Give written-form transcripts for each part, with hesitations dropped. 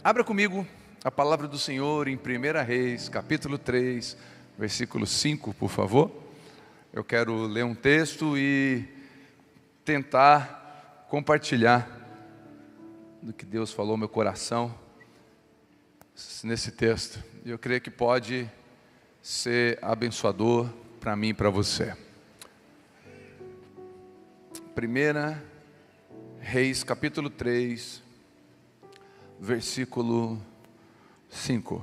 Abra comigo a palavra do Senhor em 1 Reis, capítulo 3, versículo 5, por favor. Eu quero ler um texto e tentar compartilhar do que Deus falou no meu coração nesse texto. Eu creio que pode ser abençoador para mim e para você. 1 Reis, capítulo 3, versículo 5.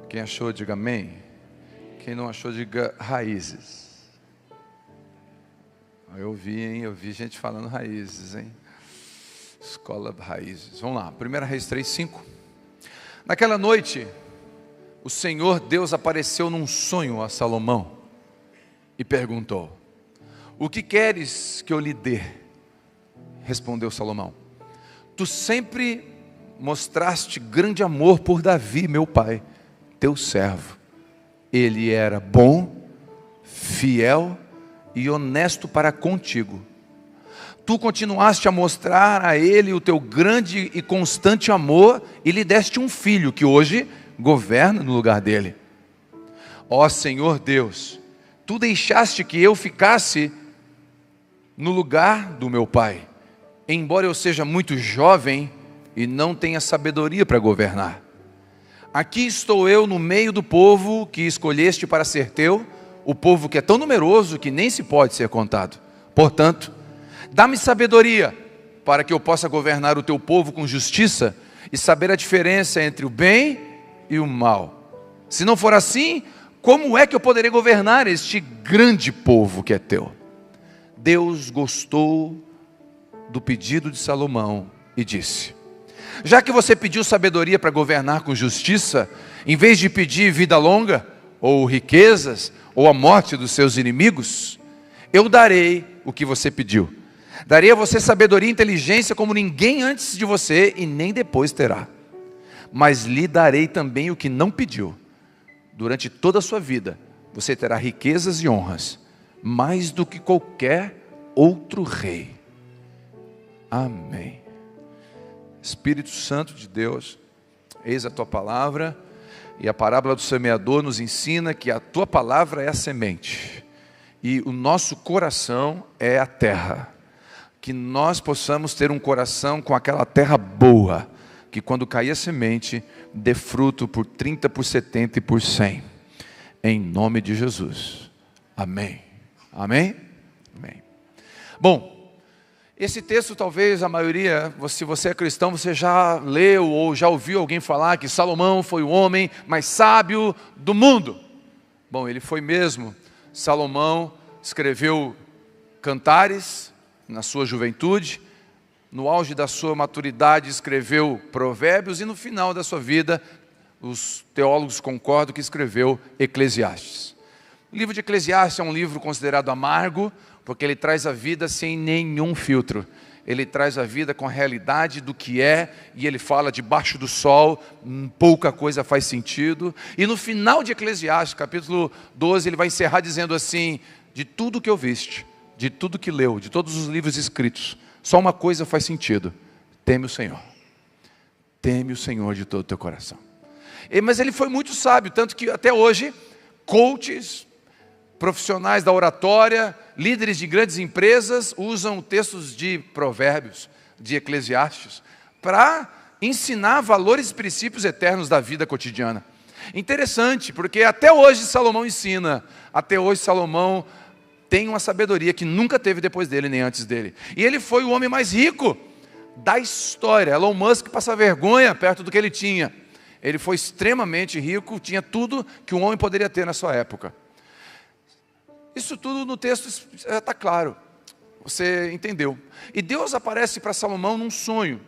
Quem achou, diga amém. Quem não achou, diga raízes. Eu vi gente falando raízes, hein? Escola de raízes. Vamos lá, 1 Reis 3, 5. Naquela noite, o Senhor Deus apareceu num sonho a Salomão e perguntou: o que queres que eu lhe dê? Respondeu Salomão: tu sempre mostraste grande amor por Davi, meu pai, teu servo. Ele era bom, fiel e honesto para contigo. Tu continuaste a mostrar a ele o teu grande e constante amor e lhe deste um filho que hoje governa no lugar dele. Ó Senhor Deus, tu deixaste que eu ficasse no lugar do meu pai, embora eu seja muito jovem e não tenha sabedoria para governar. Aqui estou eu no meio do povo que escolheste para ser teu, o povo que é tão numeroso que nem se pode ser contado. Portanto, dá-me sabedoria para que eu possa governar o teu povo com justiça e saber a diferença entre o bem e o mal. Se não for assim, como é que eu poderei governar este grande povo que é teu? Deus gostou do pedido de Salomão e disse: já que você pediu sabedoria para governar com justiça, em vez de pedir vida longa, ou riquezas, ou a morte dos seus inimigos, eu darei o que você pediu. Darei a você sabedoria e inteligência como ninguém antes de você e nem depois terá. Mas lhe darei também o que não pediu. Durante toda a sua vida, você terá riquezas e honras, mais do que qualquer outro rei. Amém. Espírito Santo de Deus, eis a tua palavra, e a parábola do semeador nos ensina que a tua palavra é a semente, e o nosso coração é a terra. Que nós possamos ter um coração com aquela terra boa, que quando cair a semente, dê fruto por 30, por 70 e por 100. Em nome de Jesus. Amém. Amém? Amém. Bom, esse texto talvez a maioria, se você é cristão, você já leu ou já ouviu alguém falar que Salomão foi o homem mais sábio do mundo. Bom, ele foi mesmo. Salomão escreveu cantares na sua juventude, no auge da sua maturidade escreveu provérbios e no final da sua vida, os teólogos concordam que escreveu Eclesiastes. O livro de Eclesiastes é um livro considerado amargo, porque ele traz a vida sem nenhum filtro. Ele traz a vida com a realidade do que é, e ele fala debaixo do sol, pouca coisa faz sentido. E no final de Eclesiastes, capítulo 12, ele vai encerrar dizendo assim: de tudo que ouviste, de tudo que leu, de todos os livros escritos, só uma coisa faz sentido: teme o Senhor. Teme o Senhor de todo o teu coração. Mas ele foi muito sábio, tanto que até hoje, coaches, profissionais da oratória, líderes de grandes empresas usam textos de provérbios, de Eclesiastes, para ensinar valores e princípios eternos da vida cotidiana. Interessante, porque até hoje Salomão ensina, até hoje Salomão tem uma sabedoria que nunca teve depois dele, nem antes dele. E ele foi o homem mais rico da história. Elon Musk passa vergonha perto do que ele tinha. Ele foi extremamente rico, tinha tudo que um homem poderia ter na sua época. Isso tudo no texto está claro, você entendeu. E Deus aparece para Salomão num sonho.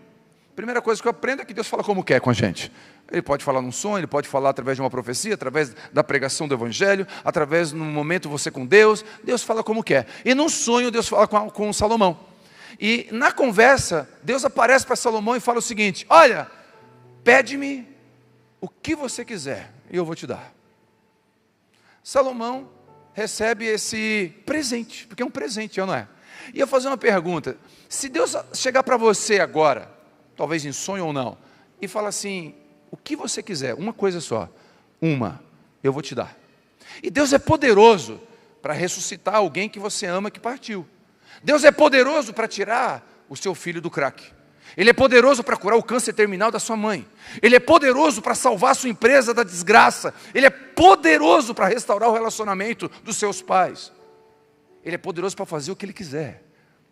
Primeira coisa que eu aprendo é que Deus fala como quer com a gente. Ele pode falar num sonho, ele pode falar através de uma profecia, através da pregação do Evangelho, através no momento você com Deus. Deus fala como quer. E num sonho Deus fala com Salomão. E na conversa, Deus aparece para Salomão e fala o seguinte: olha, pede-me o que você quiser e eu vou te dar. Salomão recebe esse presente, porque é um presente, não é? E eu vou fazer uma pergunta: se Deus chegar para você agora, talvez em sonho ou não, e falar assim, o que você quiser, uma coisa só, eu vou te dar. E Deus é poderoso para ressuscitar alguém que você ama que partiu. Deus é poderoso para tirar o seu filho do crack. Ele é poderoso para curar o câncer terminal da sua mãe. Ele é poderoso para salvar a sua empresa da desgraça. Ele é poderoso para restaurar o relacionamento dos seus pais. Ele é poderoso para fazer o que Ele quiser.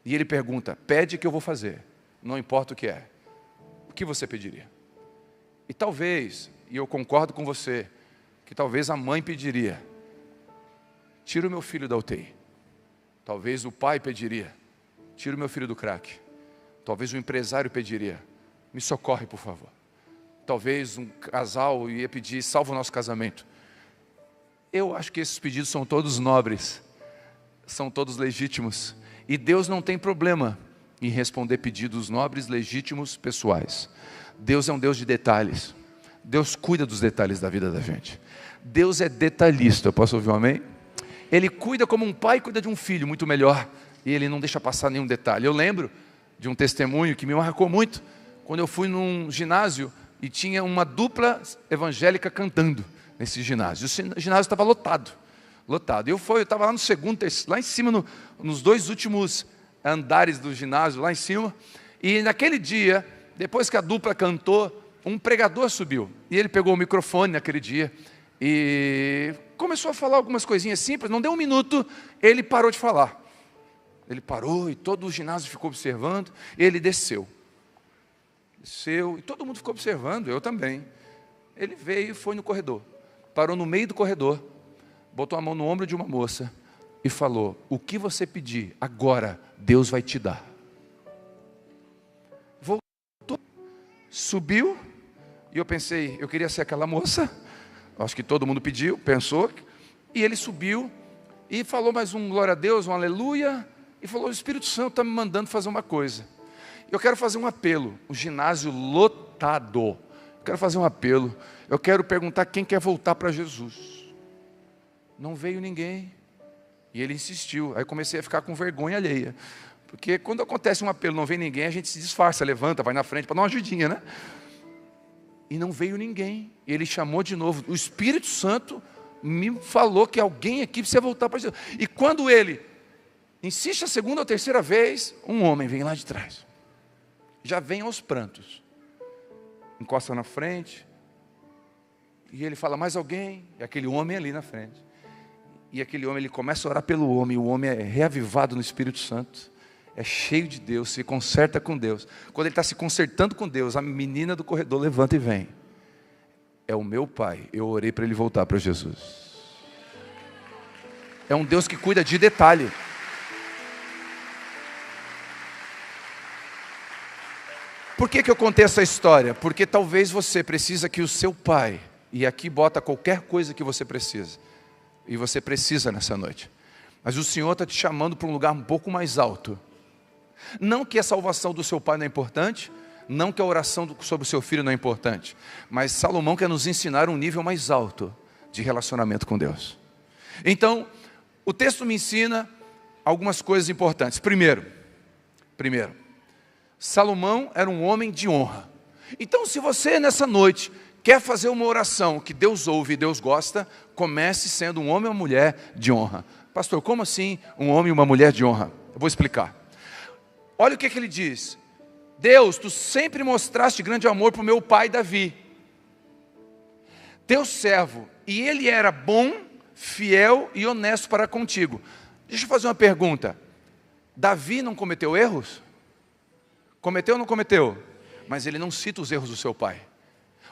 E Ele pergunta, pede que eu vou fazer. Não importa o que é. O que você pediria? E talvez, e eu concordo com você, que talvez a mãe pediria, tira o meu filho da UTI. Talvez o pai pediria, tira o meu filho do crack. Talvez o empresário pediria, me socorre por favor. Talvez um casal ia pedir, salva o nosso casamento. Eu acho que esses pedidos são todos nobres, são todos legítimos. E Deus não tem problema em responder pedidos nobres, legítimos, pessoais. Deus é um Deus de detalhes. Deus cuida dos detalhes da vida da gente. Deus é detalhista, posso ouvir um amém? Ele cuida como um pai cuida de um filho, muito melhor. E Ele não deixa passar nenhum detalhe. Eu lembro de um testemunho que me marcou muito, quando eu fui num ginásio e tinha uma dupla evangélica cantando nesse ginásio. O ginásio estava lotado. Eu estava lá no segundo, lá em cima, nos dois últimos andares do ginásio, lá em cima. E naquele dia, depois que a dupla cantou, um pregador subiu. E ele pegou o microfone naquele dia e começou a falar algumas coisinhas simples. Não deu um minuto, ele parou de falar. Ele parou e todo o ginásio ficou observando. Ele desceu e todo mundo ficou observando, eu também. Ele veio e foi no corredor. Parou no meio do corredor, botou a mão no ombro de uma moça e falou, o que você pedir agora, Deus vai te dar. Voltou, subiu, e eu pensei, eu queria ser aquela moça. Acho que todo mundo pediu, pensou. E ele subiu e falou mais um glória a Deus, um aleluia. E falou, o Espírito Santo está me mandando fazer uma coisa. Eu quero fazer um apelo. O ginásio lotado. Eu quero fazer um apelo. Eu quero perguntar quem quer voltar para Jesus. Não veio ninguém. E ele insistiu. Aí comecei a ficar com vergonha alheia. Porque quando acontece um apelo, não vem ninguém, a gente se disfarça, levanta, vai na frente para dar uma ajudinha, né? E não veio ninguém. E ele chamou de novo. O Espírito Santo me falou que alguém aqui precisa voltar para Jesus. E quando ele insiste a segunda ou terceira vez, um homem vem lá de trás. Já vem aos prantos. Encosta na frente. E ele fala, mais alguém? E aquele homem ali na frente. E aquele homem, ele começa a orar pelo homem. E o homem é reavivado no Espírito Santo. É cheio de Deus, se conserta com Deus. Quando ele está se consertando com Deus, a menina do corredor levanta e vem. É o meu pai, eu orei para ele voltar para Jesus. É um Deus que cuida de detalhe. Por que eu contei essa história? Porque talvez você precisa que o seu pai, e aqui bota qualquer coisa que você precisa, e você precisa nessa noite, mas o Senhor está te chamando para um lugar um pouco mais alto. Não que a salvação do seu pai não é importante, não que a oração sobre o seu filho não é importante, mas Salomão quer nos ensinar um nível mais alto de relacionamento com Deus. Então, o texto me ensina algumas coisas importantes. Primeiro, Salomão era um homem de honra. Então, se você nessa noite quer fazer uma oração que Deus ouve e Deus gosta, comece sendo um homem ou uma mulher de honra. Pastor, como assim um homem e uma mulher de honra? Eu vou explicar. Olha o que ele diz. Deus, tu sempre mostraste grande amor para o meu pai Davi, teu servo, e ele era bom, fiel e honesto para contigo. Deixa eu fazer uma pergunta. Davi não cometeu erros? Cometeu ou não cometeu? Mas ele não cita os erros do seu pai.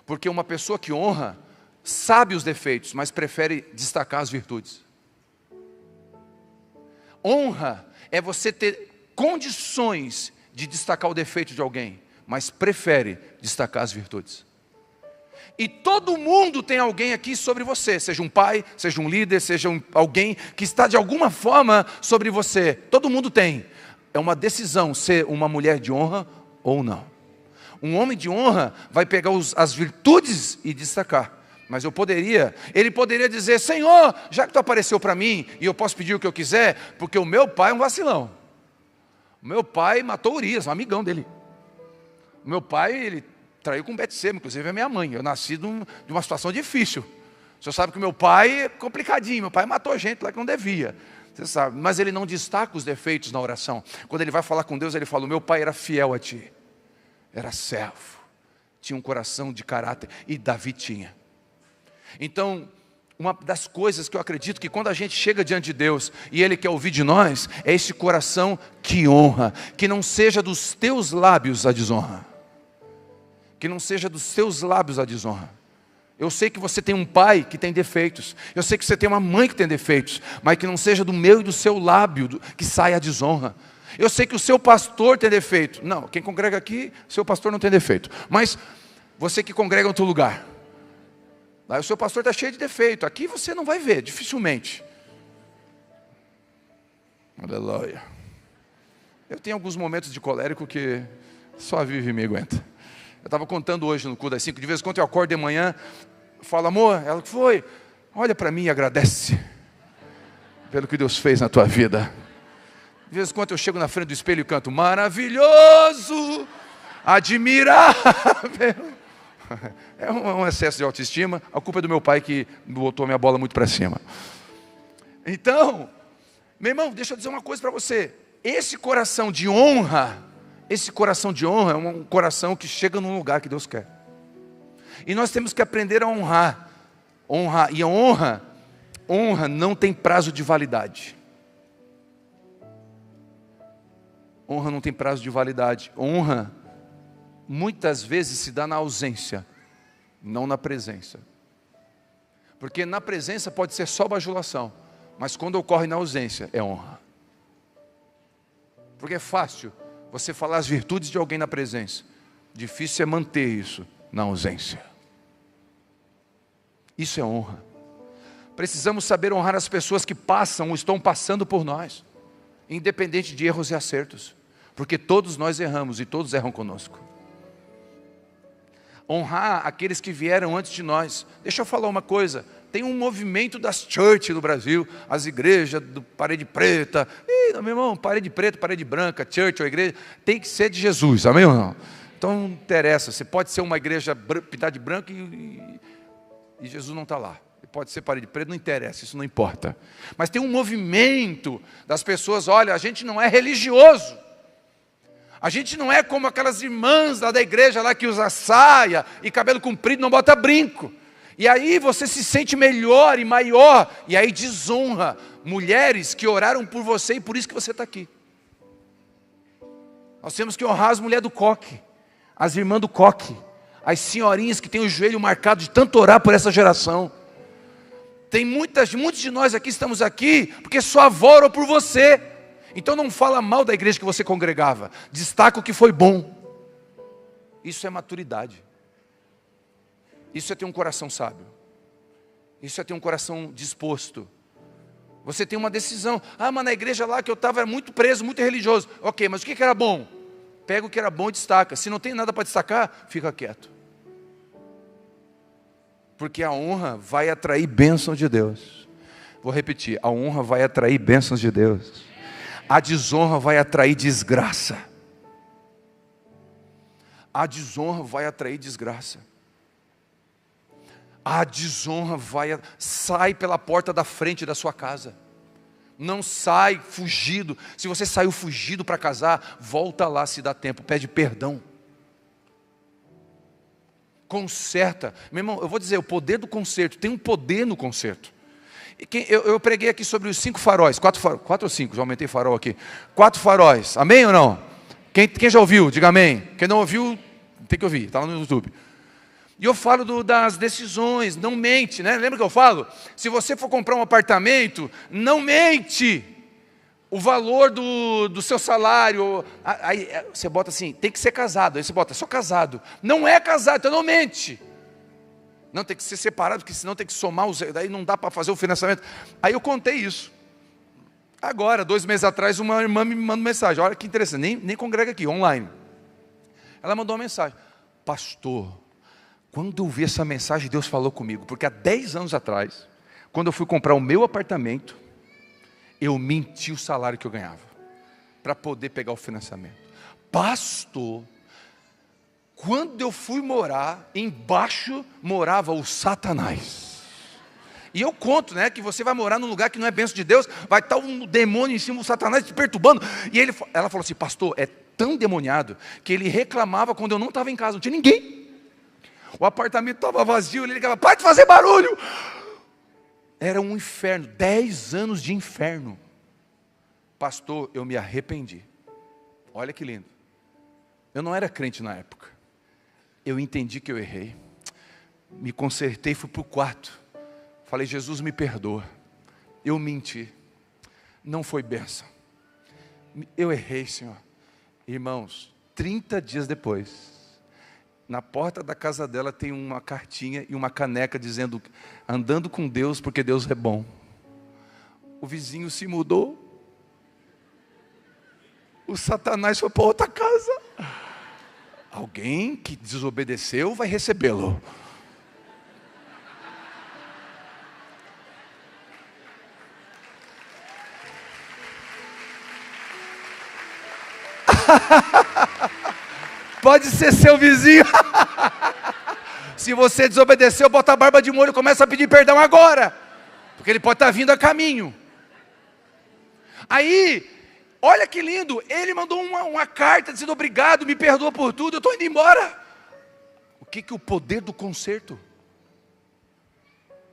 Porque uma pessoa que honra, sabe os defeitos, mas prefere destacar as virtudes. Honra é você ter condições de destacar o defeito de alguém, mas prefere destacar as virtudes. E todo mundo tem alguém aqui sobre você, seja um pai, seja um líder, seja alguém que está de alguma forma sobre você. Todo mundo tem. É uma decisão ser uma mulher de honra ou não. Um homem de honra vai pegar as virtudes e destacar. Mas ele poderia dizer, Senhor, já que tu apareceu para mim, e eu posso pedir o que eu quiser, porque o meu pai é um vacilão. O meu pai matou Urias, um amigão dele. O meu pai, ele traiu com Betseba, inclusive a minha mãe. Eu nasci de uma situação difícil. O senhor sabe que o meu pai é complicadinho. Meu pai matou gente lá que não devia. Você sabe. Mas ele não destaca os defeitos na oração. Quando ele vai falar com Deus, ele fala: o meu pai era fiel a ti. Era servo. Tinha um coração de caráter. E Davi tinha. Então, uma das coisas que eu acredito que quando a gente chega diante de Deus e Ele quer ouvir de nós, é esse coração que honra. Que não seja dos teus lábios a desonra. Que não seja dos seus lábios a desonra. Eu sei que você tem um pai que tem defeitos. Eu sei que você tem uma mãe que tem defeitos. Mas que não seja do meu e do seu lábio que saia a desonra. Eu sei que o seu pastor tem defeito. Não, quem congrega aqui, seu pastor não tem defeito. Mas você que congrega em outro lugar. Lá o seu pastor está cheio de defeito. Aqui você não vai ver, dificilmente. Aleluia. Eu tenho alguns momentos de colérico que só a Vivi me aguenta. Eu estava contando hoje no culto das 5, de vez em quando eu acordo de manhã, falo: amor, ela que foi? Olha para mim e agradece pelo que Deus fez na tua vida. De vez em quando eu chego na frente do espelho e canto: maravilhoso, admirável. É um excesso de autoestima. A culpa é do meu pai que botou minha bola muito para cima. Então, meu irmão, deixa eu dizer uma coisa para você. Esse coração de honra é um coração que chega num lugar que Deus quer. E nós temos que aprender a honrar. E a honra não tem prazo de validade. Honra não tem prazo de validade. Honra muitas vezes se dá na ausência, não na presença. Porque na presença pode ser só bajulação, mas quando ocorre na ausência, é honra. Porque é fácil você falar as virtudes de alguém na presença. Difícil é manter isso na ausência. Isso é honra. Precisamos saber honrar as pessoas que passam ou estão passando por nós, independente de erros e acertos. Porque todos nós erramos e todos erram conosco. Honrar aqueles que vieram antes de nós. Deixa eu falar uma coisa. Tem um movimento das church no Brasil, as igrejas do parede preta. Meu irmão, parede preta, parede branca, church ou igreja, tem que ser de Jesus, amém ou não? Então não interessa, você pode ser uma igreja pintada de branco e Jesus não está lá. Pode ser parede preta, não interessa, isso não importa. Mas tem um movimento das pessoas: olha, a gente não é religioso. A gente não é como aquelas irmãs lá da igreja lá que usa saia e cabelo comprido, não bota brinco. E aí você se sente melhor e maior, e aí desonra mulheres que oraram por você e por isso que você está aqui. Nós temos que honrar as mulheres do coque, as irmãs do coque, as senhorinhas que têm o joelho marcado de tanto orar por essa geração. Tem muitos de nós aqui estamos aqui porque sua avó orou por você. Então não fala mal da igreja que você congregava. Destaca o que foi bom. Isso é maturidade. Isso é ter um coração sábio. Isso é ter um coração disposto. Você tem uma decisão. Mas na igreja lá que eu estava era muito preso, muito religioso. Ok, mas o que era bom? Pega o que era bom e destaca. Se não tem nada para destacar, fica quieto. Porque a honra vai atrair bênçãos de Deus. Vou repetir. A honra vai atrair bênçãos de Deus. A desonra vai atrair desgraça. A desonra vai atrair desgraça. A desonra sai pela porta da frente da sua casa. Não sai fugido. Se você saiu fugido para casar, volta lá se dá tempo, pede perdão. Conserta. Meu irmão, eu vou dizer, o poder do conserto, tem um poder no conserto. Eu preguei aqui sobre os 5 faróis, 4 ou 5, já aumentei farol aqui. 4 faróis, amém ou não? Quem já ouviu, diga amém. Quem não ouviu, tem que ouvir, está lá no YouTube. E eu falo das decisões, não mente, né? Lembra que eu falo? Se você for comprar um apartamento, não mente o valor do seu salário. Aí você bota assim, tem que ser casado, aí você bota, só casado. Não é casado, então não mente. Não, tem que ser separado, porque senão tem que somar, daí não dá para fazer o financiamento. Aí eu contei isso. Agora, 2 meses atrás, uma irmã me mandou mensagem. Olha que interessante, nem congrega aqui, online. Ela mandou uma mensagem: pastor, quando eu vi essa mensagem, Deus falou comigo. Porque há 10 anos atrás, quando eu fui comprar o meu apartamento, eu menti o salário que eu ganhava. para poder pegar o financiamento. Pastor, quando eu fui morar, embaixo morava o Satanás. E eu conto, né, que você vai morar num lugar que não é bênção de Deus, vai estar um demônio em cima, o Satanás te perturbando. E ela falou assim, pastor, é tão demoniado, que ele reclamava quando eu não estava em casa, não tinha ninguém. O apartamento estava vazio, ele ligava, para de fazer barulho. Era um inferno, 10 anos de inferno. Pastor, eu me arrependi. Olha que lindo. Eu não era crente na época. Eu entendi que eu errei. Me consertei, fui para o quarto. Falei, Jesus, me perdoa. Eu menti. Não foi bênção. Eu errei, Senhor. Irmãos, 30 dias depois, na porta da casa dela tem uma cartinha e uma caneca dizendo, andando com Deus porque Deus é bom. O vizinho se mudou. O Satanás foi para outra casa. Alguém que desobedeceu vai recebê-lo. Pode ser seu vizinho. Se você desobedeceu, bota a barba de molho e começa a pedir perdão agora. Porque ele pode estar vindo a caminho. Aí, olha que lindo, ele mandou uma carta dizendo obrigado, me perdoa por tudo, eu estou indo embora. O que o poder do conserto?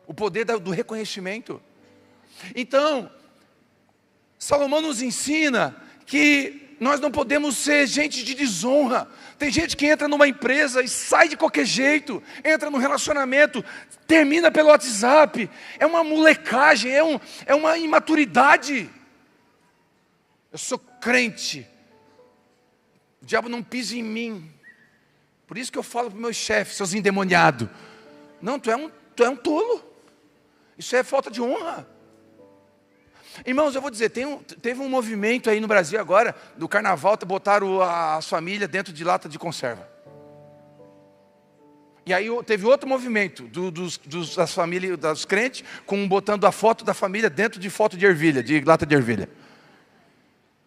O poder do reconhecimento. Então, Salomão nos ensina que nós não podemos ser gente de desonra. Tem gente que entra numa empresa e sai de qualquer jeito, entra num relacionamento, termina pelo WhatsApp, é uma molecagem, é uma imaturidade. Eu sou crente, o diabo não pisa em mim. Por isso que eu falo para os meus chefes, seus endemoniados, não, tu é um tolo, isso é falta de honra. Irmãos, eu vou dizer, teve um movimento aí no Brasil agora, do carnaval, botaram as famílias dentro de lata de conserva. E aí teve outro movimento, das famílias, dos crentes, botando a foto da família dentro de foto de ervilha, de lata de ervilha.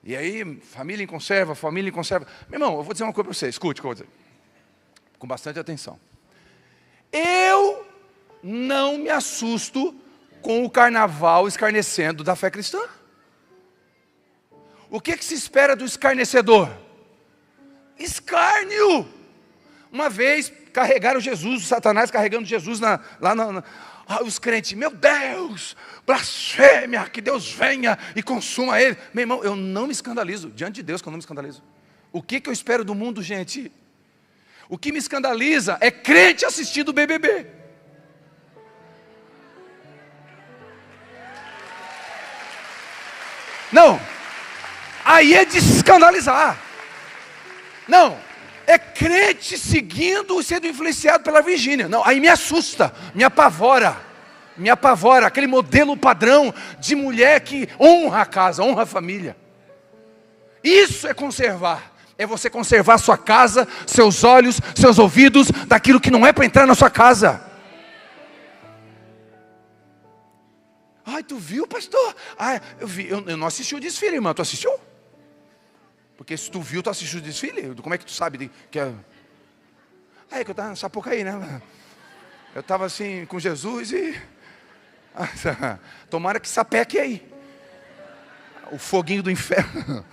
E aí, família em conserva. Meu irmão, eu vou dizer uma coisa para você, escute o que eu vou dizer. Com bastante atenção. Eu não me assusto com o carnaval escarnecendo da fé cristã. O que se espera do escarnecedor? Escárnio. Uma vez carregaram Jesus, o Satanás carregando Jesus os crentes, meu Deus, blasfêmia, que Deus venha e consuma ele. Meu irmão, eu não me escandalizo, diante de Deus que eu não me escandalizo. O que eu espero do mundo, gente? O que me escandaliza é crente assistindo o BBB. Não, aí é de se escandalizar. Não, é crente seguindo e sendo influenciado pela Virgínia. Não, aí me assusta, me apavora, aquele modelo padrão de mulher que honra a casa, honra a família. Isso é conservar, é você conservar sua casa, seus olhos, seus ouvidos, daquilo que não é para entrar na sua casa. Ai, tu viu, pastor? Ah, eu vi, eu não assisti o desfile, irmão, tu assistiu? Porque se tu viu, tu assistiu o desfile, como é que tu sabe que é? É que eu estava nessa pouco aí, né? Eu estava assim, com Jesus e... Tomara que sapeque aí. O foguinho do inferno.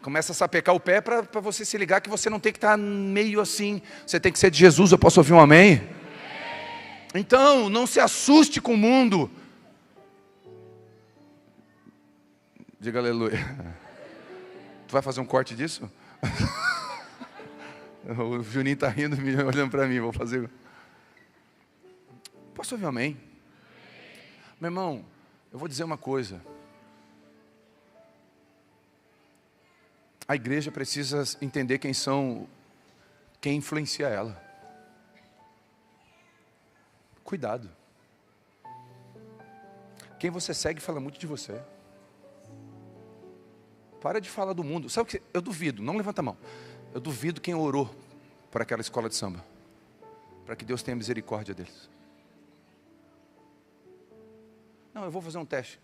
Começa a sapecar o pé para você se ligar que você não tem que estar meio assim. Você tem que ser de Jesus, eu posso ouvir um amém? Então, não se assuste com o mundo. Diga aleluia. Tu vai fazer um corte disso? O Juninho está rindo, olhando para mim, vou fazer. Posso ouvir um amém? Meu irmão, eu vou dizer uma coisa. A igreja precisa entender quem influencia ela. Cuidado. Quem você segue fala muito de você. Para de falar do mundo. Sabe o que? Eu duvido, não levanta a mão. Eu duvido quem orou para aquela escola de samba. Para que Deus tenha misericórdia deles. Não, eu vou fazer um teste.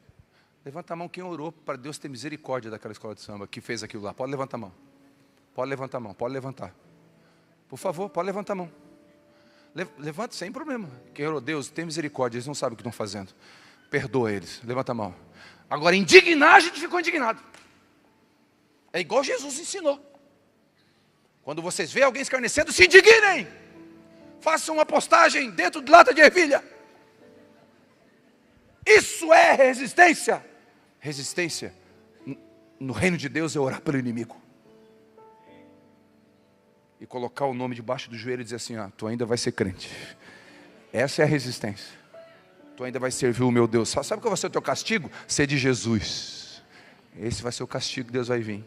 Levanta a mão quem orou para Deus ter misericórdia daquela escola de samba que fez aquilo lá. Pode levantar a mão. Pode levantar a mão, pode levantar. Por favor, pode levantar a mão. Levante sem problema. Quem orou, Deus, tem misericórdia, eles não sabem o que estão fazendo. Perdoa eles, levanta a mão. Agora, indignar, a gente ficou indignado. É igual Jesus ensinou. Quando vocês veem alguém escarnecendo, se indignem. Façam uma postagem dentro de lata de ervilha. Isso é resistência. Resistência no reino de Deus é orar pelo inimigo. E colocar o nome debaixo do joelho e dizer assim, tu ainda vai ser crente. Essa é a resistência. Tu ainda vai servir o meu Deus. Sabe qual vai ser o teu castigo? Ser de Jesus. Esse vai ser o castigo que Deus vai vir.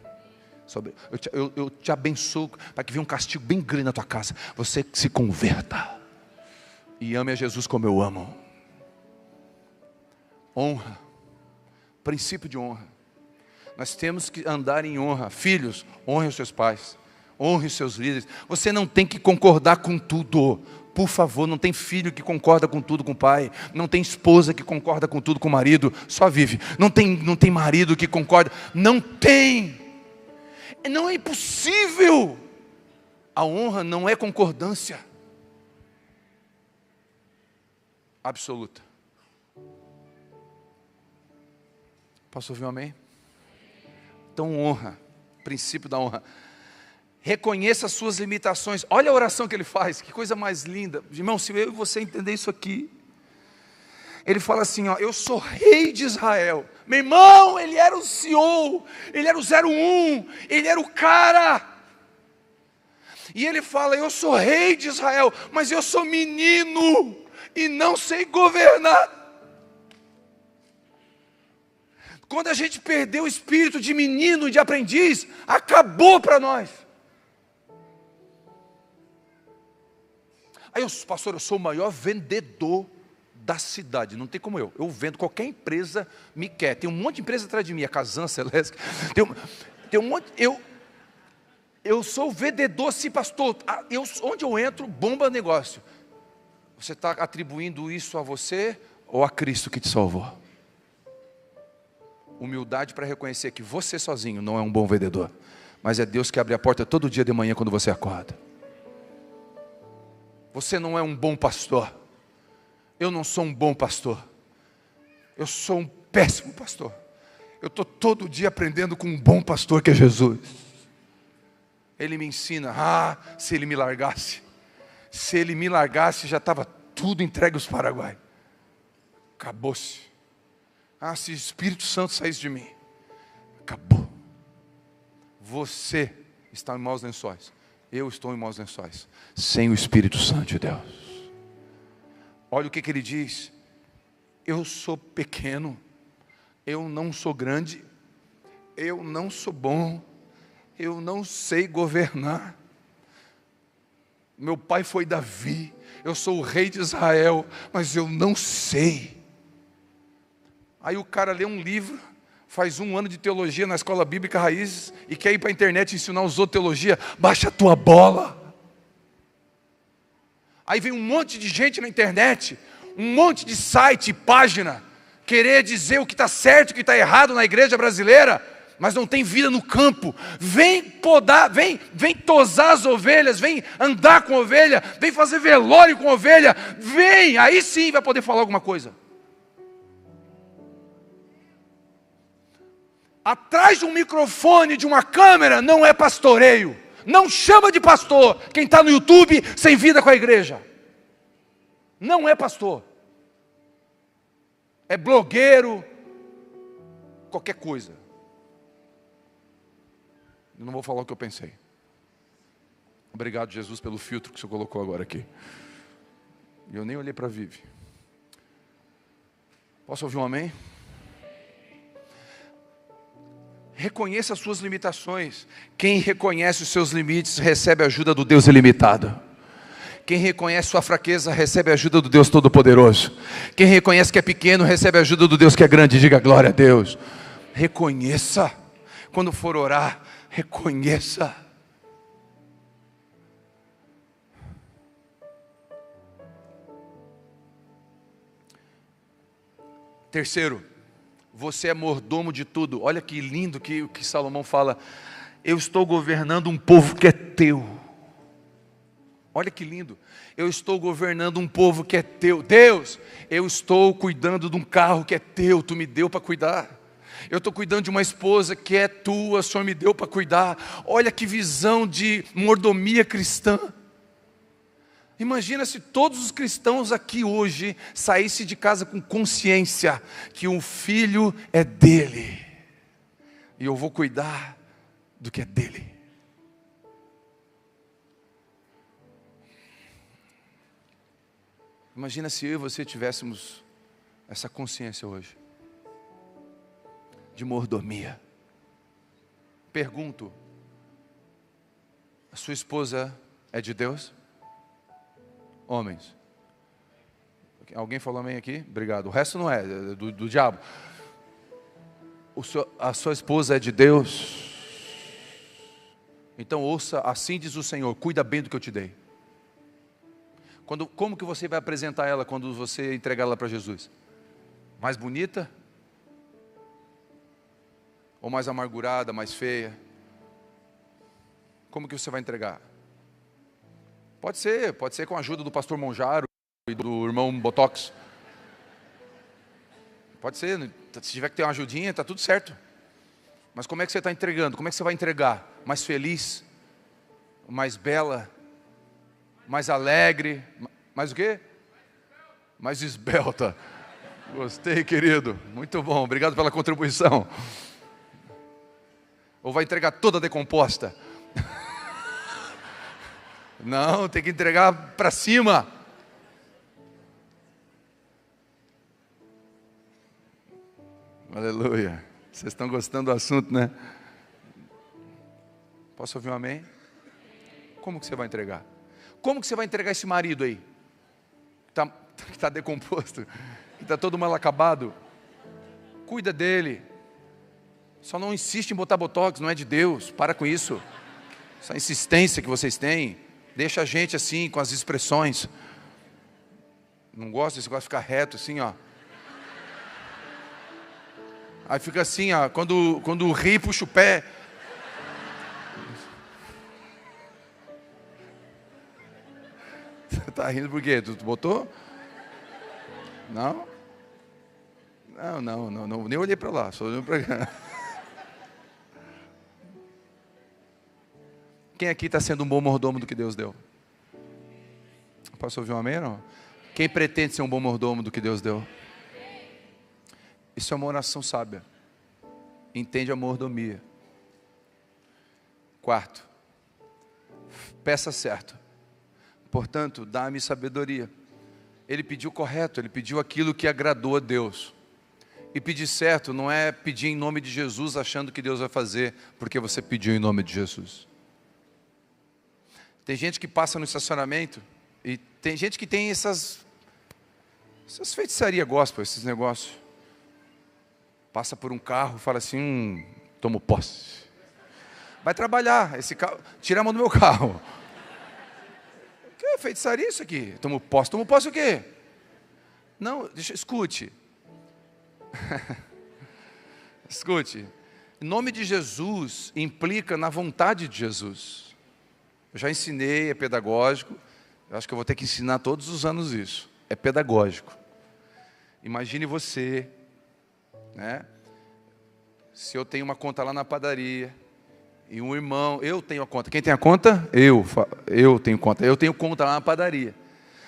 Eu te abençoo para que venha um castigo bem grande na tua casa. Você se converta e ame a Jesus como eu amo. Honra. Princípio de honra. Nós temos que andar em honra. Filhos, honrem os seus pais. Honre os seus líderes. Você não tem que concordar com tudo. Por favor, não tem filho que concorda com tudo com o pai. Não tem esposa que concorda com tudo com o marido. Só vive. Não tem marido que concorda. Não tem. Não é impossível. A honra não é concordância absoluta. Posso ouvir um amém? Então honra. Princípio da honra. Reconheça as suas limitações. Olha a oração que ele faz, que coisa mais linda. Irmão, se eu e você entender isso aqui. Ele fala assim, eu sou rei de Israel. Meu irmão, ele era o CEO, ele era o 01, ele era o cara. E ele fala, eu sou rei de Israel, mas eu sou menino e não sei governar. Quando a gente perdeu o espírito de menino e de aprendiz, acabou para nós. Aí, pastor, eu sou o maior vendedor da cidade. Não tem como eu. Eu vendo, qualquer empresa me quer. Tem um monte de empresa atrás de mim. A Kazan, Celeste. Tem um monte. Eu sou o vendedor, sim, pastor. Onde eu entro, bomba negócio. Você está atribuindo isso a você ou a Cristo que te salvou? Humildade para reconhecer que você sozinho não é um bom vendedor. Mas é Deus que abre a porta todo dia de manhã quando você acorda. Você não é um bom pastor. Eu não sou um bom pastor. Eu sou um péssimo pastor. Eu estou todo dia aprendendo com um bom pastor que é Jesus. Ele me ensina, se ele me largasse. Se ele me largasse, já estava tudo entregue aos Paraguai. Acabou-se. Se o Espírito Santo saísse de mim. Acabou. Você está em maus lençóis. Eu estou em maus lençóis, sem o Espírito Santo de Deus. Olha o que ele diz. Eu sou pequeno, eu não sou grande, eu não sou bom, eu não sei governar. Meu pai foi Davi, eu sou o rei de Israel, mas eu não sei. Aí o cara lê um livro, faz 1 ano de teologia na escola bíblica Raízes e quer ir para a internet ensinar os outros teologia, baixa a tua bola. Aí vem um monte de gente na internet, um monte de site, página, querer dizer o que está certo e o que está errado na igreja brasileira, mas não tem vida no campo. Vem podar, vem tosar as ovelhas, vem andar com ovelha, vem fazer velório com ovelha, vem, aí sim vai poder falar alguma coisa. Atrás de um microfone, de uma câmera, não é pastoreio. Não chama de pastor quem está no YouTube sem vida com a igreja. Não é pastor. É blogueiro, qualquer coisa. Eu não vou falar o que eu pensei. Obrigado, Jesus, pelo filtro que o Senhor colocou agora aqui. E eu nem olhei para a Vivi. Posso ouvir um amém? Reconheça as suas limitações. Quem reconhece os seus limites recebe a ajuda do Deus ilimitado. Quem reconhece sua fraqueza recebe a ajuda do Deus Todo-Poderoso. Quem reconhece que é pequeno recebe a ajuda do Deus que é grande. Diga glória a Deus. Reconheça. Quando for orar, reconheça. Terceiro, você é mordomo de tudo. Olha que lindo que Salomão fala: eu estou governando um povo que é teu. Olha que lindo, eu estou governando um povo que é teu. Deus, eu estou cuidando de um carro que é teu, tu me deu para cuidar. Eu estou cuidando de uma esposa que é tua, o Senhor me deu para cuidar. Olha que visão de mordomia cristã. Imagina se todos os cristãos aqui hoje saíssem de casa com consciência que um filho é dele, e eu vou cuidar do que é dele. Imagina se eu e você tivéssemos essa consciência hoje, de mordomia. Pergunto: a sua esposa é de Deus? Homens, alguém falou amém aqui? Obrigado. O resto não é, do diabo. A sua esposa é de Deus? Então ouça, assim diz o Senhor: cuida bem do que eu te dei. Como que você vai apresentar ela quando você entregar ela para Jesus? Mais bonita? Ou mais amargurada, mais feia? Como que você vai entregar? Pode ser com a ajuda do pastor Monjaro e do irmão Botox. Pode ser, se tiver que ter uma ajudinha, está tudo certo. Mas como é que você está entregando? Como é que você vai entregar? Mais feliz? Mais bela? Mais alegre? Mais o quê? Mais esbelta. Gostei, querido. Muito bom, obrigado pela contribuição. Ou vai entregar toda decomposta? Não, tem que entregar para cima. Aleluia. Vocês estão gostando do assunto, né? Posso ouvir um amém? Como que você vai entregar? Como que você vai entregar esse marido aí? Que está decomposto, que está todo mal acabado? Cuida dele. Só não insiste em botar botox, não é de Deus. Para com isso. Essa insistência que vocês têm deixa a gente assim, com as expressões. Não gosto desse negócio de ficar reto assim, ó. Aí fica assim, ó, quando ri, puxa o pé. Você está rindo por quê? Tu botou? Não? Não, nem olhei para lá, só olhei para cá. Quem aqui está sendo um bom mordomo do que Deus deu? Posso ouvir um amém, não? Quem pretende ser um bom mordomo do que Deus deu? Isso é uma oração sábia. Entende a mordomia. Quarto, peça certo. Portanto, dá-me sabedoria. Ele pediu correto, ele pediu aquilo que agradou a Deus. E pedir certo não é pedir em nome de Jesus achando que Deus vai fazer, porque você pediu em nome de Jesus. Tem gente que passa no estacionamento e tem gente que tem essas feitiçarias gospel, esses negócios. Passa por um carro e fala assim, tomo posse. Vai trabalhar, esse carro, tira a mão do meu carro. Que feitiçaria isso aqui? Tomo posse o quê? Não, escute. Escute. Em nome de Jesus implica na vontade de Jesus. Eu já ensinei, é pedagógico. Eu acho que eu vou ter que ensinar todos os anos isso. É pedagógico. Imagine você, né? Se eu tenho uma conta lá na padaria e um irmão, eu tenho a conta. Quem tem a conta? Eu tenho conta. Eu tenho conta lá na padaria.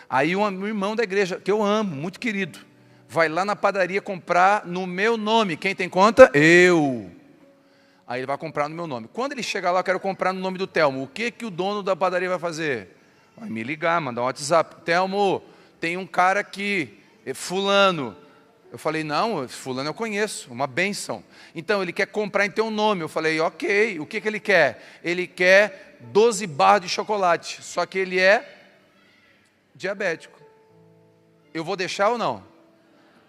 Aí um irmão da igreja, que eu amo, muito querido, vai lá na padaria comprar no meu nome. Quem tem conta? Eu. Aí ele vai comprar no meu nome. Quando ele chegar lá, eu quero comprar no nome do Telmo. O que o dono da padaria vai fazer? Vai me ligar, mandar um WhatsApp. Telmo, tem um cara aqui, fulano. Eu falei, não, fulano eu conheço, uma bênção. Então, ele quer comprar em teu nome. Eu falei, ok, o que ele quer? Ele quer 12 barras de chocolate, só que ele é diabético. Eu vou deixar ou não?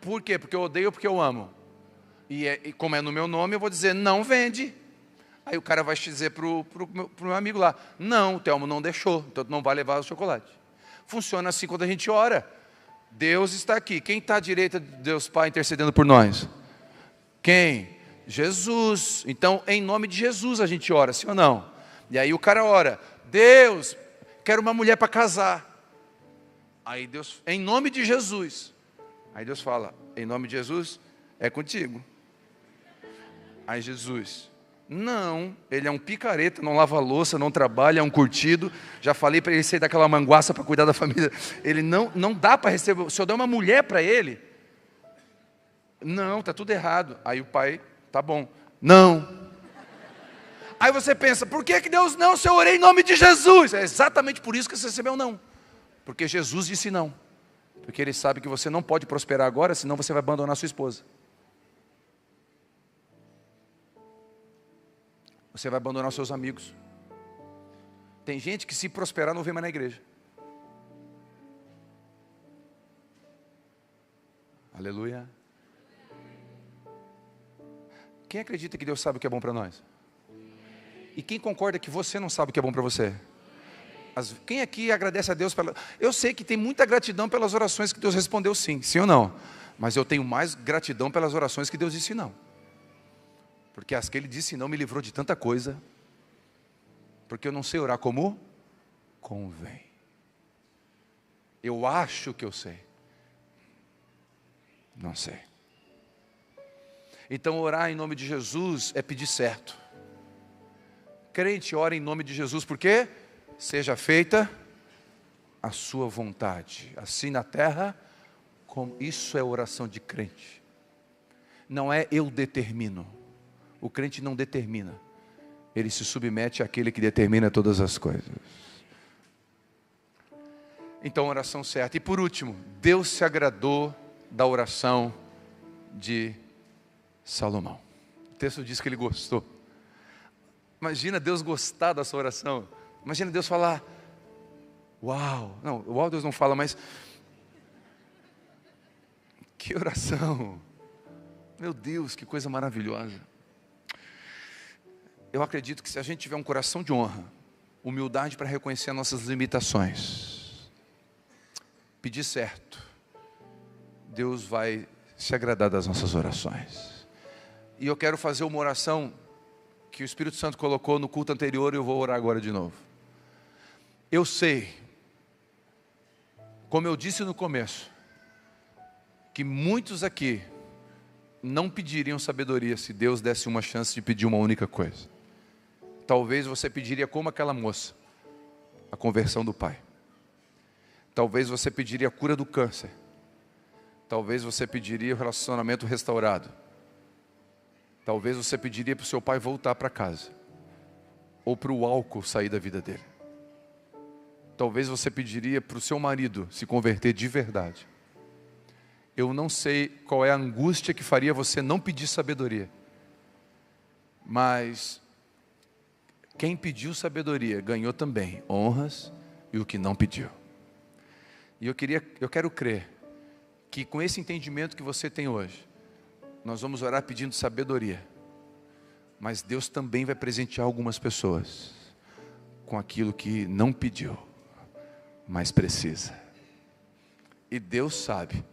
Por quê? Porque eu odeio ou porque eu amo? E como é no meu nome, eu vou dizer, não vende. Aí o cara vai dizer para o meu amigo lá, não, o Telmo não deixou, então não vai levar o chocolate. Funciona assim quando a gente ora. Deus está aqui. Quem está à direita de Deus Pai intercedendo por nós? Quem? Jesus. Então, em nome de Jesus a gente ora, sim ou não? E aí o cara ora, Deus, quero uma mulher para casar. Aí Deus, em nome de Jesus. Aí Deus fala, em nome de Jesus, é contigo. Aí Jesus, não, ele é um picareta, não lava louça, não trabalha, é um curtido. Já falei para ele sair daquela manguaça para cuidar da família. Ele não dá para receber. Se eu der uma mulher para ele, não, está tudo errado. Aí o pai, tá bom, não. Aí você pensa, por que Deus não, se eu orei em nome de Jesus? É exatamente por isso que você recebeu não. Porque Jesus disse não. Porque Ele sabe que você não pode prosperar agora, senão você vai abandonar sua esposa. Você vai abandonar os seus amigos. Tem gente que se prosperar não vem mais na igreja. Aleluia. Quem acredita que Deus sabe o que é bom para nós? E quem concorda que você não sabe o que é bom para você? Quem aqui agradece a Deus pela... Eu sei que tem muita gratidão pelas orações que Deus respondeu sim, sim ou não? Mas eu tenho mais gratidão pelas orações que Deus disse não. Porque as que Ele disse não me livrou de tanta coisa. Porque eu não sei orar como convém. Eu acho que eu sei. Não sei. Então orar em nome de Jesus é pedir certo. Crente ora em nome de Jesus, por quê? Seja feita a sua vontade, assim na terra, como isso é oração de crente. Não é eu determino. O crente não determina. Ele se submete àquele que determina todas as coisas. Então, oração certa. E por último, Deus se agradou da oração de Salomão. O texto diz que ele gostou. Imagina Deus gostar da sua oração. Imagina Deus falar, uau. Não, uau Deus não fala, mas que oração. Meu Deus, que coisa maravilhosa. Eu acredito que se a gente tiver um coração de honra, humildade para reconhecer as nossas limitações, pedir certo, Deus vai se agradar das nossas orações. E eu quero fazer uma oração que o Espírito Santo colocou no culto anterior e eu vou orar agora de novo. Eu sei, como eu disse no começo, que muitos aqui não pediriam sabedoria se Deus desse uma chance de pedir uma única coisa. Talvez você pediria como aquela moça, a conversão do pai. Talvez você pediria a cura do câncer. Talvez você pediria o relacionamento restaurado. Talvez você pediria para o seu pai voltar para casa. Ou para o álcool sair da vida dele. Talvez você pediria para o seu marido se converter de verdade. Eu não sei qual é a angústia que faria você não pedir sabedoria. Mas quem pediu sabedoria ganhou também honras e o que não pediu. E eu quero crer que com esse entendimento que você tem hoje, nós vamos orar pedindo sabedoria. Mas Deus também vai presentear algumas pessoas com aquilo que não pediu, mas precisa. E Deus sabe,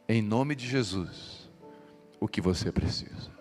em nome de Jesus, o que você precisa.